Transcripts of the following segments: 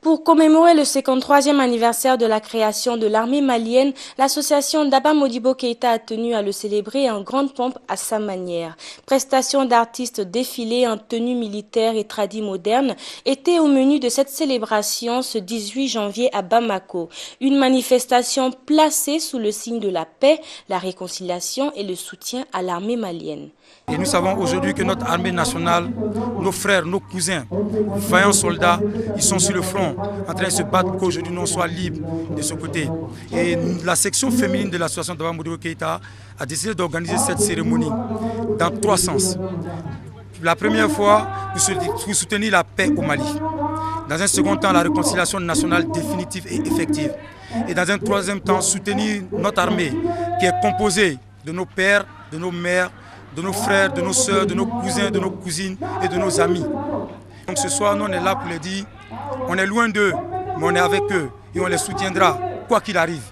Pour commémorer le 53e anniversaire de la création de l'armée malienne, l'association Daba Modibo Keïta a tenu à le célébrer en grande pompe à sa manière. Prestations d'artistes défilés en tenue militaire et tradie moderne étaient au menu de cette célébration ce 18 janvier à Bamako. Une manifestation placée sous le signe de la paix, la réconciliation et le soutien à l'armée malienne. Et nous savons aujourd'hui que notre armée nationale, nos frères, nos cousins, vaillants soldats, ils sont sur le front, en train de se battre pour qu'aujourd'hui nous soyons libres de ce côté. Et la section féminine de l'association Daba Modibo Keïta a décidé d'organiser cette cérémonie dans 3 sens. La première fois, pour soutenir la paix au Mali. Dans un second temps, la réconciliation nationale définitive et effective. Et dans un troisième temps, soutenir notre armée qui est composée de nos pères, de nos mères, de nos frères, de nos sœurs, de nos cousins, de nos cousines et de nos amis. Donc ce soir, nous on est là pour les dire, on est loin d'eux, mais on est avec eux et on les soutiendra, quoi qu'il arrive.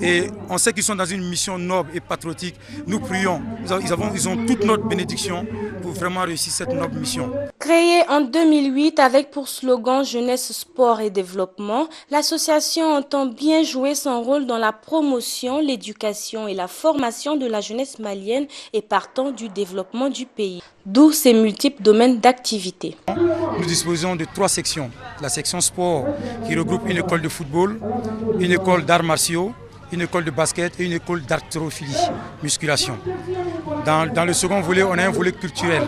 Et on sait qu'ils sont dans une mission noble et patriotique. Nous prions, ils ont toute notre bénédiction pour vraiment réussir cette noble mission. Créée en 2008 avec pour slogan Jeunesse, Sport et Développement, l'association entend bien jouer son rôle dans la promotion, l'éducation et la formation de la jeunesse malienne et partant du développement du pays. D'où ses multiples domaines d'activité. Nous disposons de 3 sections. La section sport qui regroupe une école de football, une école d'arts martiaux, une école de basket et une école d'haltérophilie, musculation. Dans le second volet, on a un volet culturel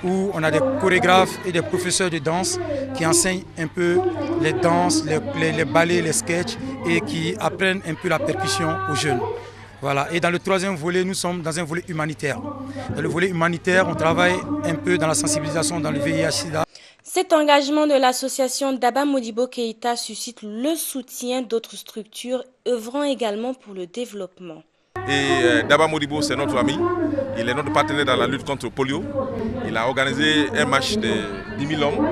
où on a des chorégraphes et des professeurs de danse qui enseignent un peu les danses, les ballets, les sketchs et qui apprennent un peu la percussion aux jeunes. Voilà. Et dans le troisième volet, nous sommes dans un volet humanitaire. Dans le volet humanitaire, on travaille un peu dans la sensibilisation dans le VIH-Sida. Cet engagement de l'association Daba Modibo Keïta suscite le soutien d'autres structures œuvrant également pour le développement. Et Daba Modibo, c'est notre ami, il est notre partenaire dans la lutte contre le polio. Il a organisé un match de 10 000 hommes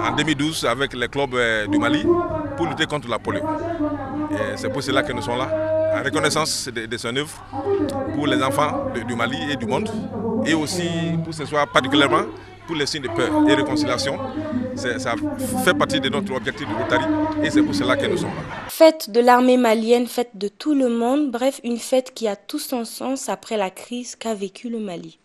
en 2012 avec les clubs du Mali pour lutter contre la polio. C'est pour cela que nous sommes là, en reconnaissance de son œuvre pour les enfants du Mali et du monde, et aussi pour ce soir particulièrement pour les signes de paix et réconciliation. Ça fait partie de notre objectif de Rotary et c'est pour cela que nous sommes là. Fête de l'armée malienne, fête de tout le monde, bref une fête qui a tout son sens après la crise qu'a vécue le Mali.